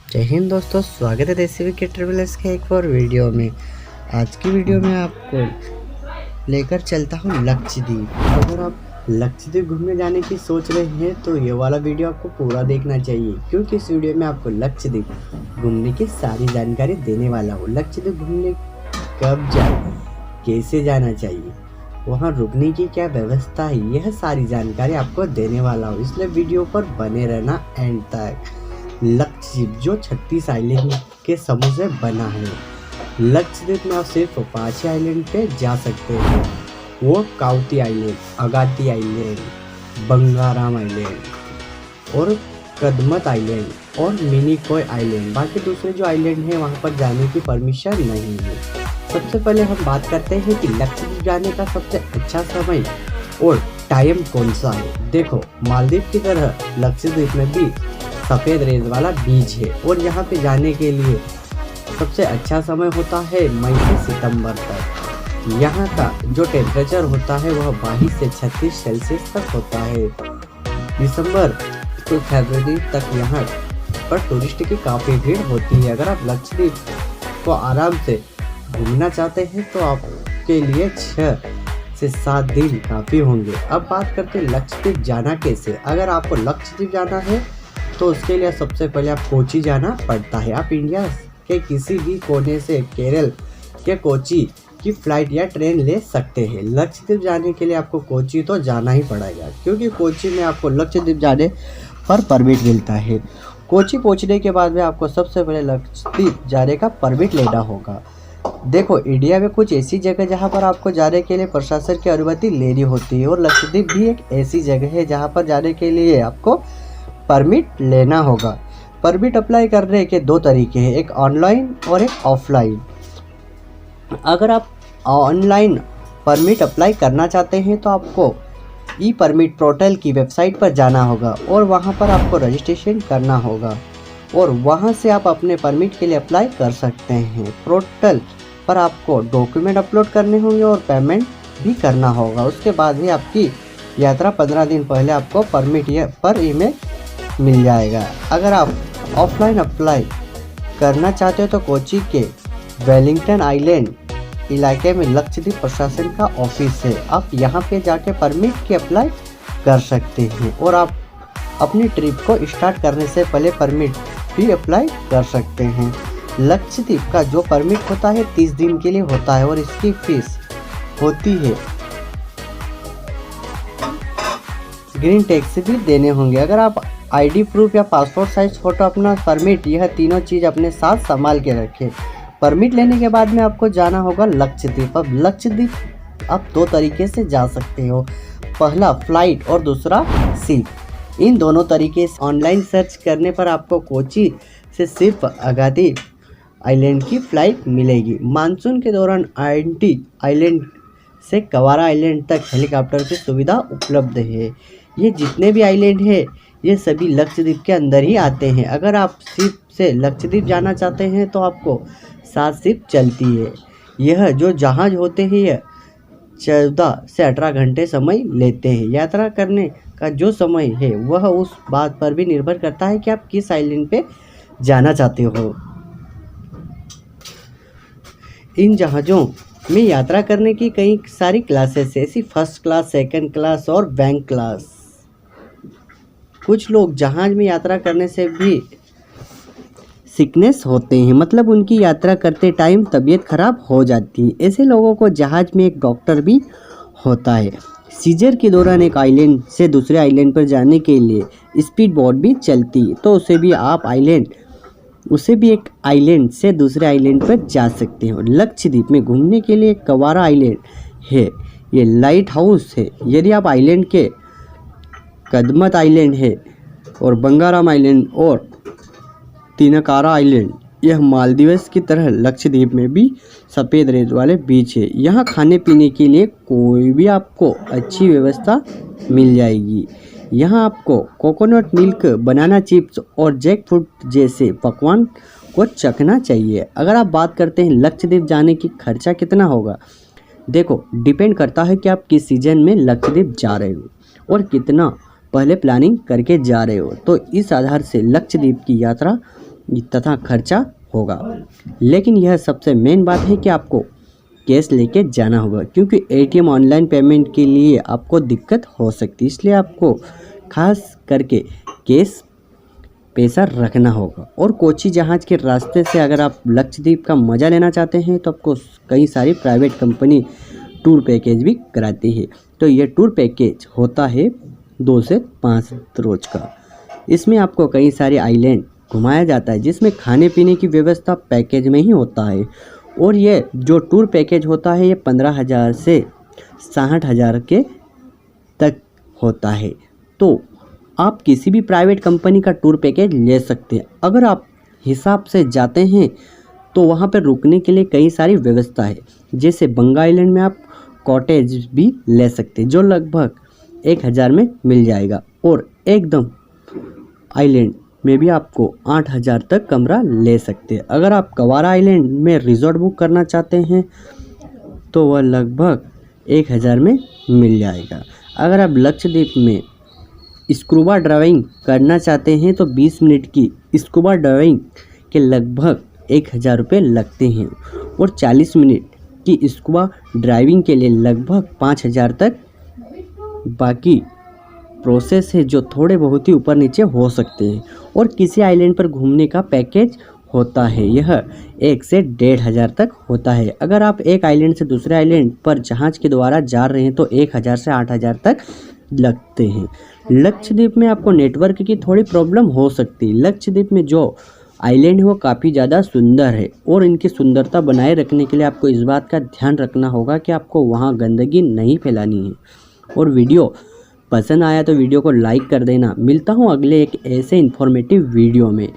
जय हिंद दोस्तों, स्वागत है देसी के ट्रेवलर्स के एक और वीडियो में। आज की वीडियो में आपको लेकर चलता हूँ लक्षद्वीप। अगर आप लक्षद्वीप घूमने जाने की सोच रहे हैं तो ये वाला वीडियो आपको पूरा देखना चाहिए, क्योंकि इस वीडियो में आपको लक्षद्वीप घूमने की सारी जानकारी देने वाला हूँ। लक्षद्वीप घूमने कब जाए, कैसे जाना चाहिए, वहाँ रुकने की क्या व्यवस्था है, यह सारी जानकारी आपको देने वाला हूँ, इसलिए वीडियो पर बने रहना एंड तक। लक्षद्वीप जो 36 आइलैंड के समूह से बना है। लक्षद्वीप में आप सिर्फ 5 आइलैंड पे जा सकते हैं, वो Kavaratti island, Agatti island, Bangaram island और कदमत आइलैंड और मिनीकॉय आइलैंड। बाकी दूसरे जो आइलैंड हैं वहाँ पर जाने की परमिशन नहीं है। सबसे पहले हम बात करते हैं कि लक्षद्वीप जाने का सबसे अच्छा समय और टाइम कौन सा है। देखो, मालदीव की तरह लक्षद्वीप में भी सफ़ेद रेत वाला बीच है और यहाँ पे जाने के लिए सबसे अच्छा समय होता है मई से सितंबर तक। यहाँ का जो टेम्परेचर होता है वह 22 से 36 सेल्सियस तक होता है। दिसंबर to फरवरी तक यहाँ पर टूरिस्ट की काफ़ी भीड़ होती है। अगर आप लक्षद्वीप को आराम से घूमना चाहते हैं तो आपके लिए 6 से 7 दिन काफ़ी होंगे। अब बात करते हैं लक्षद्वीप जाना कैसे। अगर आपको लक्षद्वीप जाना है तो उसके लिए सबसे पहले आप कोची जाना पड़ता है। आप इंडिया के किसी भी कोने से केरल के कोची की फ़्लाइट या ट्रेन ले सकते हैं। लक्षद्वीप जाने के लिए आपको कोची तो जाना ही पड़ेगा, क्योंकि कोची में आपको लक्षद्वीप जाने पर परमिट मिलता है। कोची पहुंचने के बाद में आपको सबसे पहले लक्षद्वीप जाने का परमिट लेना होगा। देखो, इंडिया में कुछ ऐसी जगह जहां पर आपको जाने के लिए प्रशासन की अनुमति लेनी होती है और लक्षद्वीप भी एक ऐसी जगह है जहां पर जाने के लिए आपको परमिट लेना होगा। परमिट अप्लाई करने के 2 तरीके हैं, एक ऑनलाइन और एक ऑफलाइन। अगर आप ऑनलाइन परमिट अप्लाई करना चाहते हैं तो आपको ई परमिट पोर्टल की वेबसाइट पर जाना होगा और वहां पर आपको रजिस्ट्रेशन करना होगा और वहां से आप अपने परमिट के लिए अप्लाई कर सकते हैं। पोर्टल पर आपको डॉक्यूमेंट अपलोड करने होंगे और पेमेंट भी करना होगा। उसके बाद ही आपकी यात्रा 15 दिन पहले आपको परमिट पर ईमेल मिल जाएगा। अगर आप ऑफलाइन अप्लाई करना चाहते हो तो कोची के वेलिंगटन आइलैंड इलाके में लक्षद्वीप प्रशासन का ऑफिस है। आप यहां पे जाके परमिट की अप्लाई कर सकते हैं और आप अपनी ट्रिप को स्टार्ट करने से पहले परमिट भी अप्लाई कर सकते हैं। लक्षद्वीप का जो परमिट होता है 30 दिन के लिए होता है और इसकी फीस होती है, ग्रीन टैक्स भी देने होंगे। अगर आप आईडी प्रूफ या पासपोर्ट साइज फ़ोटो, अपना परमिट, यह तीनों चीज़ अपने साथ संभाल के रखें। परमिट लेने के बाद में आपको जाना होगा लक्षद्वीप। अब लक्षद्वीप आप 2 तरीके से जा सकते हो, पहला फ्लाइट और दूसरा शिप। इन दोनों तरीके से ऑनलाइन सर्च करने पर आपको कोची से सिर्फ अगाती आइलैंड की फ़्लाइट मिलेगी। मानसून के दौरान आंटी आइलैंड से कवारा आइलैंड तक हेलीकॉप्टर की सुविधा उपलब्ध है। ये जितने भी आइलैंड हैं ये सभी लक्षद्वीप के अंदर ही आते हैं। अगर आप शिप से लक्षद्वीप जाना चाहते हैं तो आपको 7 शिप चलती है। यह जो जहाज़ होते हैं यह 14 से 18 घंटे समय लेते हैं। यात्रा करने का जो समय है वह उस बात पर भी निर्भर करता है कि आप किस आइलैंड पे जाना चाहते हो। इन जहाज़ों में यात्रा करने की कई सारी क्लासेस है, ऐसी फर्स्ट क्लास, सेकंड क्लास और बैंक क्लास। कुछ लोग जहाज़ में यात्रा करने से भी सिकनेस होते हैं, मतलब उनकी यात्रा करते टाइम तबीयत खराब हो जाती है। ऐसे लोगों को जहाज़ में एक डॉक्टर भी होता है। सीजर के दौरान एक आइलैंड से दूसरे आइलैंड पर जाने के लिए स्पीड बोट भी चलती है, तो उसे भी एक आइलैंड से दूसरे आइलैंड पर जा सकते हो। लक्षद्वीप में घूमने के लिए कवारा आइलैंड है, ये लाइट हाउस है। यदि आप आइलैंड के कदमत आइलैंड है और बंगाराम आइलैंड और तिनकारा आइलैंड, यह मालदीव्स की तरह लक्षद्वीप में भी सफ़ेद रेत वाले बीच है। यहाँ खाने पीने के लिए कोई भी आपको अच्छी व्यवस्था मिल जाएगी। यहाँ आपको कोकोनट मिल्क, बनाना चिप्स और जैक फ्रूट जैसे पकवान को चखना चाहिए। अगर आप बात करते हैं लक्षद्वीप जाने की खर्चा कितना होगा, देखो डिपेंड करता है कि आप किस सीजन में लक्षद्वीप जा रहे हो और कितना पहले प्लानिंग करके जा रहे हो, तो इस आधार से लक्षद्वीप की यात्रा तथा खर्चा होगा। लेकिन यह सबसे मेन बात है कि आपको कैश लेके जाना होगा, क्योंकि एटीएम ऑनलाइन पेमेंट के लिए आपको दिक्कत हो सकती है, इसलिए आपको खास करके कैश पैसा रखना होगा। और कोची जहाज़ के रास्ते से अगर आप लक्षद्वीप का मज़ा लेना चाहते हैं तो आपको कई सारी प्राइवेट कंपनी टूर पैकेज भी कराती है। तो ये टूर पैकेज होता है 2 से 5 रोज़ का। इसमें आपको कई सारे आइलैंड घुमाया जाता है, जिसमें खाने पीने की व्यवस्था पैकेज में ही होता है। और ये जो टूर पैकेज होता है ये 15,000 से 60,000 के तक होता है। तो आप किसी भी प्राइवेट कंपनी का टूर पैकेज ले सकते हैं। अगर आप हिसाब से जाते हैं तो वहाँ पर रुकने के लिए कई सारी व्यवस्था है, जैसे बंगा आइलैंड में आप कॉटेज भी ले सकते हैं जो लगभग 1,000 में मिल जाएगा। और एकदम आइलैंड में भी आपको 8,000 तक कमरा ले सकते हैं। अगर आप कवारा आइलैंड में रिजॉर्ट बुक करना चाहते हैं तो वह लगभग 1,000 में मिल जाएगा। अगर आप लक्षद्वीप में स्कूबा ड्राइविंग करना चाहते हैं तो 20 मिनट की स्कूबा ड्राइविंग के लगभग 1,000 रुपये लगते हैं। और 40 मिनट की स्कूबा ड्राइविंग के लिए लगभग 5,000 तक बाकी प्रोसेस है, जो थोड़े बहुत ही ऊपर नीचे हो सकते हैं। और किसी आइलैंड पर घूमने का पैकेज होता है, यह 1 से 1,500 तक होता है। अगर आप एक आइलैंड से दूसरे आइलैंड पर जहाज़ के द्वारा जा रहे हैं तो 1,000 से 8,000 तक लगते हैं। लक्षद्वीप में आपको नेटवर्क की थोड़ी प्रॉब्लम हो सकती है। लक्षद्वीप में जो आइलैंड है वो काफ़ी ज़्यादा सुंदर है, और इनकी सुंदरता बनाए रखने के लिए आपको इस बात का ध्यान रखना होगा कि आपको वहाँ गंदगी नहीं फैलानी है। और वीडियो पसंद आया तो वीडियो को लाइक कर देना। मिलता हूँ अगले एक ऐसे इन्फॉर्मेटिव वीडियो में।